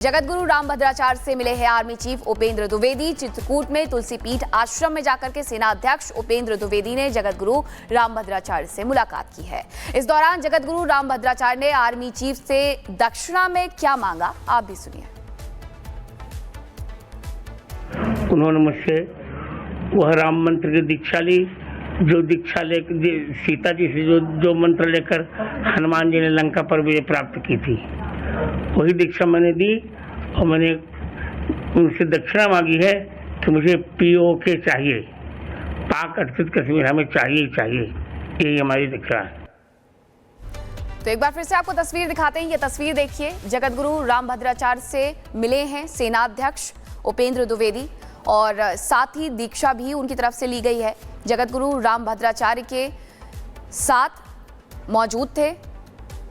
जगतगुरु रामभद्राचार्य से मिले हैं आर्मी चीफ उपेंद्र द्विवेदी। चित्रकूट में तुलसी पीठ आश्रम में जाकर के सेना अध्यक्ष उपेंद्र द्विवेदी ने जगतगुरु रामभद्राचार्य से मुलाकात की है। इस दौरान जगतगुरु रामभद्राचार्य ने आर्मी चीफ से दक्षिणा में क्या मांगा, आप भी सुनिए। उन्होंने मुझसे वह राम मंत्र की दीक्षा ली, जो दीक्षा लेकर सीता जी से जो मंत्र लेकर हनुमान जी ने लंका पर विजय प्राप्त की थी, वही दीक्षा मैंने दी और मैंने उनसे दक्षिणा मांगी है कि मुझे पीओके चाहिए, पाक अर्थित कश्मीर हमें चाहिए ही चाहिए। यही हमारी दीक्षा है। तो एक बार फिर से आपको तस्वीर दिखाते हैं। ये तस्वीर देखिए, जगतगुरु रामभद्राचार्य से मिले हैं सेनाध्यक्ष उपेंद्र द्विवेदी और साथ ही दीक्षा भी उनकी तरफ से ली गई है। जगतगुरु रामभद्राचार्य के साथ मौजूद थे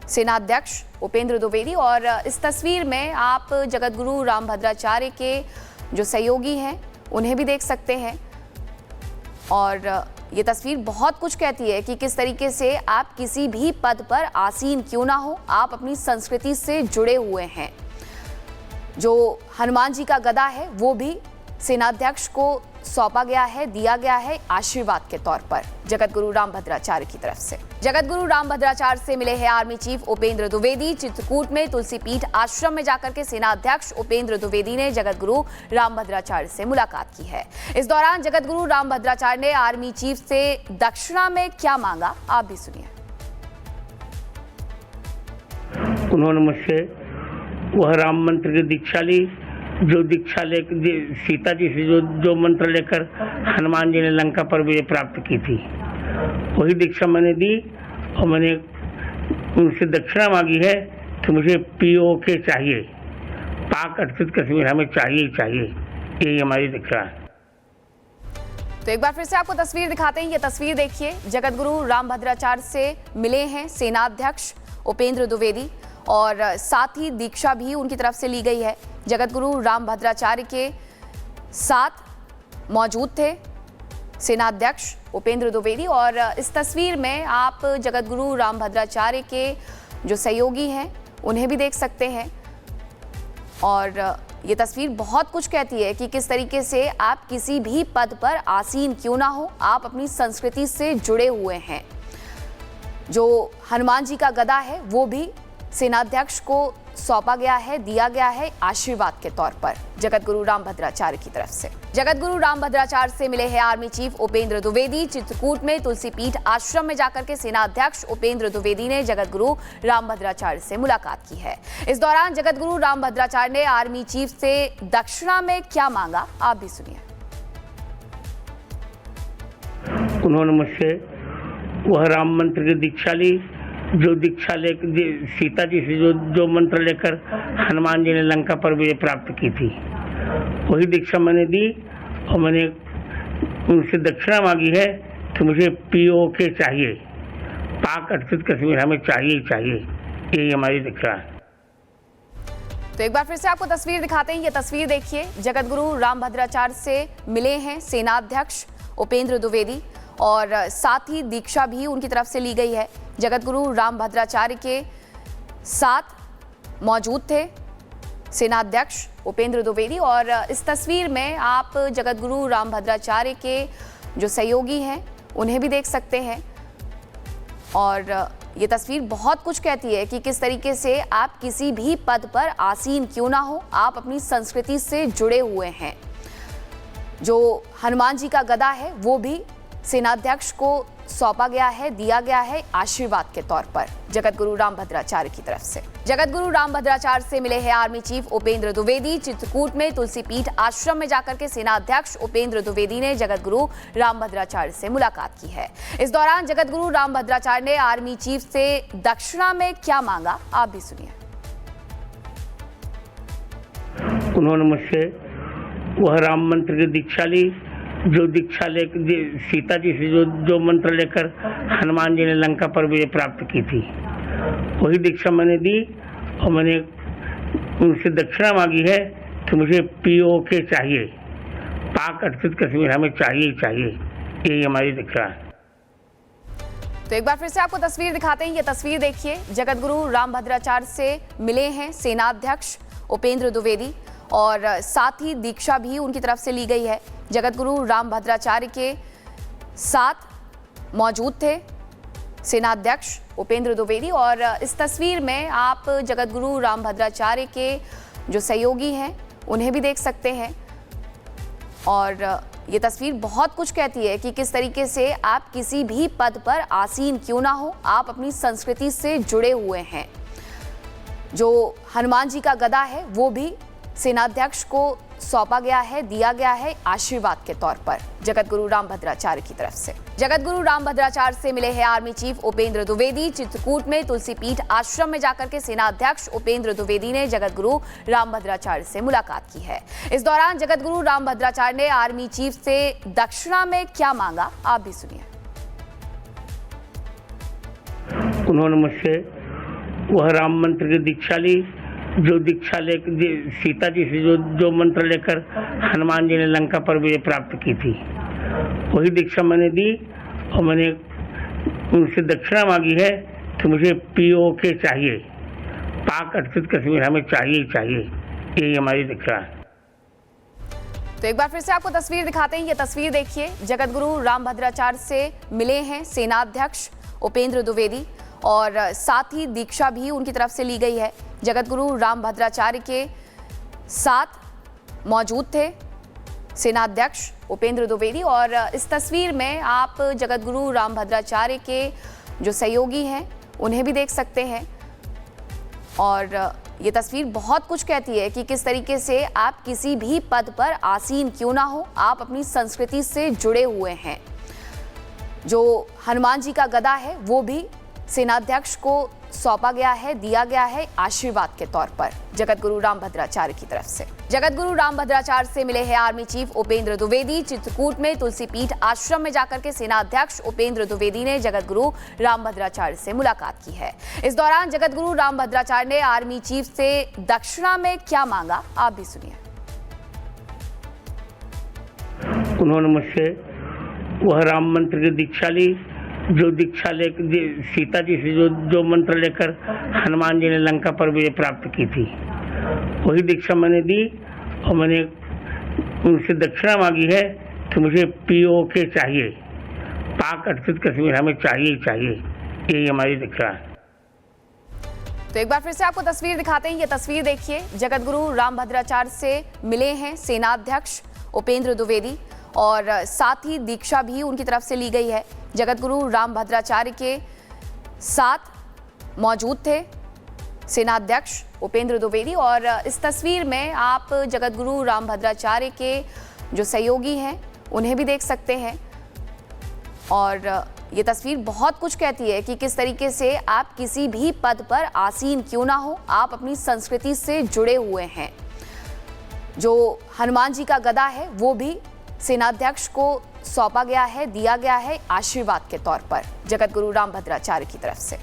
सेनाध्यक्ष उपेंद्र द्विवेदी और इस तस्वीर में आप जगतगुरु रामभद्राचार्य के जो सहयोगी हैं उन्हें भी देख सकते हैं। और ये तस्वीर बहुत कुछ कहती है कि किस तरीके से आप किसी भी पद पर आसीन क्यों ना हो, आप अपनी संस्कृति से जुड़े हुए हैं। जो हनुमान जी का गदा है वो भी सेनाध्यक्ष को सौंपा गया है, दिया गया है आशीर्वाद के तौर पर जगतगुरु रामभद्राचार्य की तरफ से। जगतगुरु रामभद्राचार्य से मिले हैं आर्मी चीफ उपेंद्र द्विवेदी। चित्रकूट में तुलसी पीठ आश्रम में जाकर के सेनाध्यक्ष उपेंद्र द्विवेदी ने जगतगुरु रामभद्राचार्य से मुलाकात की है। इस दौरान जगतगुरु रामभद्राचार्य ने आर्मी चीफ से दक्षिणा में क्या मांगा, आप भी सुनिए। उन्होंने मुझसे वह राम मंत्र की दीक्षा ली, जो दीक्षा लेकर सीता जी से जो मंत्र लेकर हनुमान जी ने लंका पर विजय प्राप्त की थी, वही दीक्षा मैंने दी और मैंने उनसे दक्षिणा मांगी है कि मुझे पीओके चाहिए, पाक अर्थित कश्मीर हमें चाहिए ही चाहिए। यही हमारी दीक्षा है। तो एक बार फिर से आपको तस्वीर दिखाते हैं। ये तस्वीर देखिए, जगतगुरु रामभद्राचार्य से मिले हैं सेनाध्यक्ष उपेंद्र द्विवेदी और साथ ही दीक्षा भी उनकी तरफ से ली गई है। जगतगुरु रामभद्राचार्य के साथ मौजूद थे सेनाध्यक्ष उपेंद्र द्विवेदी और इस तस्वीर में आप जगतगुरु रामभद्राचार्य के जो सहयोगी हैं उन्हें भी देख सकते हैं। और ये तस्वीर बहुत कुछ कहती है कि किस तरीके से आप किसी भी पद पर आसीन क्यों ना हो, आप अपनी संस्कृति से जुड़े हुए हैं। जो हनुमान जी का गदा है वो भी सेनाध्यक्ष को सौंपा गया है, दिया गया है आशीर्वाद के तौर पर जगतगुरु रामभद्राचार्य की तरफ से। जगतगुरु रामभद्राचार्य से मिले हैं आर्मी चीफ उपेंद्र द्विवेदी। चित्रकूट में तुलसी पीठ आश्रम में जाकर के सेनाध्यक्ष उपेंद्र द्विवेदी ने जगतगुरु रामभद्राचार्य से मुलाकात की है। इस दौरान जगतगुरु रामभद्राचार्य ने आर्मी चीफ से दक्षिणा में क्या मांगा, आप भी सुनिए। उन्होंने मुझसे वह राम मंत्र की दीक्षा ली, जो दीक्षा लेकर सीता जी से जो मंत्र लेकर हनुमान जी ने लंका पर विजय प्राप्त की थी, वही दीक्षा मैंने दी और मैंने उनसे दक्षिणा मांगी है कि मुझे पीओके चाहिए, पाक अर्थित कश्मीर हमें चाहिए ही चाहिए। यही हमारी दीक्षा है। तो एक बार फिर से आपको तस्वीर दिखाते हैं। ये तस्वीर देखिए, जगतगुरु रामभद्राचार्य से मिले हैं सेनाध्यक्ष उपेंद्र द्विवेदी और साथ ही दीक्षा भी उनकी तरफ से ली गई है। जगतगुरु रामभद्राचार्य के साथ मौजूद थे सेनाध्यक्ष उपेंद्र द्विवेदी और इस तस्वीर में आप जगतगुरु रामभद्राचार्य के जो सहयोगी हैं उन्हें भी देख सकते हैं। और ये तस्वीर बहुत कुछ कहती है कि किस तरीके से आप किसी भी पद पर आसीन क्यों ना हो, आप अपनी संस्कृति से जुड़े हुए हैं। जो हनुमान जी का गदा है वो भी सेनाध्यक्ष को सौंपा गया है, दिया गया है आशीर्वाद के तौर पर जगतगुरु रामभद्राचार्य की तरफ से। जगतगुरु रामभद्राचार्य से मिले हैं आर्मी चीफ उपेंद्र द्विवेदी। चित्रकूट में तुलसी पीठ आश्रम में जाकर के सेनाध्यक्ष उपेंद्र द्विवेदी ने जगतगुरु रामभद्राचार्य से मुलाकात की है। इस दौरान जगतगुरु रामभद्राचार्य ने आर्मी चीफ से दक्षिणा में क्या मांगा, आप भी सुनिए। उन्होंने मुझसे वह राम मंत्र की दीक्षा ली, जो दीक्षा लेकर सीता जी से जो मंत्र लेकर हनुमान जी ने लंका पर विजय प्राप्त की थी, वही दीक्षा मैंने दी और मैंने उनसे दक्षिणा मांगी है कि मुझे पीओके चाहिए, पाक अर्थित कश्मीर हमें चाहिए ही चाहिए। यही हमारी दीक्षा है। तो एक बार फिर से आपको तस्वीर दिखाते हैं। ये तस्वीर देखिए, जगत गुरु रामभद्राचार्य से मिले हैं सेनाध्यक्ष उपेंद्र द्विवेदी और साथ ही दीक्षा भी उनकी तरफ से ली गई है। जगत गुरु रामभद्राचार्य के साथ मौजूद थे सेनाध्यक्ष उपेंद्र द्विवेदी और इस तस्वीर में आप जगत गुरु रामभद्राचार्य के जो सहयोगी हैं उन्हें भी देख सकते हैं। और ये तस्वीर बहुत कुछ कहती है कि किस तरीके से आप किसी भी पद पर आसीन क्यों ना हो, आप अपनी संस्कृति से जुड़े हुए हैं। जो हनुमान जी का गदा है वो भी सेनाध्यक्ष को सौंपा गया है, दिया गया है आशीर्वाद के तौर पर जगत गुरु रामभद्राचार्य की तरफ से। जगत गुरु रामभद्राचार्य से मिले हैं आर्मी चीफ उपेंद्र द्विवेदी। चित्रकूट में तुलसी पीठ आश्रम में जाकर के सेनाध्यक्ष उपेंद्र द्विवेदी ने जगत गुरु रामभद्राचार्य से मुलाकात की है। इस दौरान जगत गुरु रामभद्राचार्य ने आर्मी चीफ से दक्षिणा में क्या मांगा, आप भी सुनिए। उन्होंने मुझसे वह राम मंत्र की दीक्षा ली जो दीक्षा लेकर सीता जी से जो मंत्र लेकर हनुमान जी ने लंका पर विजय प्राप्त की थी, वही दीक्षा मैंने दी। और मैंने उनसे दक्षिणा मांगी है कि मुझे POK चाहिए, पाक अर्चित कश्मीर हमें चाहिए ही चाहिए। यही हमारी दीक्षा है। तो एक बार फिर से आपको तस्वीर दिखाते हैं। ये तस्वीर देखिए, जगत गुरु रामभद्राचार्य से मिले हैं सेनाध्यक्ष उपेंद्र द्विवेदी और साथ ही दीक्षा भी उनकी तरफ से ली गई है। जगत गुरु रामभद्राचार्य के साथ मौजूद थे सेनाध्यक्ष उपेंद्र द्विवेदी और इस तस्वीर में आप जगत गुरु रामभद्राचार्य के जो सहयोगी हैं उन्हें भी देख सकते हैं। और ये तस्वीर बहुत कुछ कहती है कि किस तरीके से आप किसी भी पद पर आसीन क्यों ना हो, आप अपनी संस्कृति से जुड़े हुए हैं। जो हनुमान जी का गदा है वो भी सेनाध्यक्ष को सौंपा गया है, दिया गया है आशीर्वाद के तौर पर जगत गुरु रामभद्राचार्य की तरफ से। जगत गुरु रामभद्राचार्य से मिले हैं आर्मी चीफ उपेंद्र द्विवेदी। चित्रकूट में तुलसी पीठ आश्रम में जाकर के सेनाध्यक्ष उपेंद्र द्विवेदी ने जगत गुरु रामभद्राचार्य से मुलाकात की है। इस दौरान जगत गुरु रामभद्राचार्य ने आर्मी चीफ से दक्षिणा में क्या मांगा, आप भी सुनिए। उन्होंने मुझसे वह राम मंत्र की दीक्षा ली जो दीक्षा लेकर सीता जी से जो मंत्र लेकर हनुमान जी ने लंका पर विजय प्राप्त की थी, वही दीक्षा मैंने दी। और मैंने उनसे दक्षिणा मांगी है कि मुझे POK चाहिए, पाक अर्चित कश्मीर हमें चाहिए ही चाहिए। यही हमारी दीक्षा है। तो एक बार फिर से आपको तस्वीर दिखाते हैं। ये तस्वीर देखिए, जगत गुरु रामभद्राचार्य से मिले हैं सेनाध्यक्ष उपेंद्र द्विवेदी और साथ ही दीक्षा भी उनकी तरफ से ली गई है। जगत गुरु रामभद्राचार्य के साथ मौजूद थे सेनाध्यक्ष उपेंद्र द्विवेदी और इस तस्वीर में आप जगत गुरु रामभद्राचार्य के जो सहयोगी हैं उन्हें भी देख सकते हैं। और ये तस्वीर बहुत कुछ कहती है कि किस तरीके से आप किसी भी पद पर आसीन क्यों ना हो, आप अपनी संस्कृति से जुड़े हुए हैं। जो हनुमान जी का गदा है वो भी सेनाध्यक्ष को सौंपा गया है, दिया गया है आशीर्वाद के तौर पर जगत गुरु रामभद्राचार्य की तरफ से।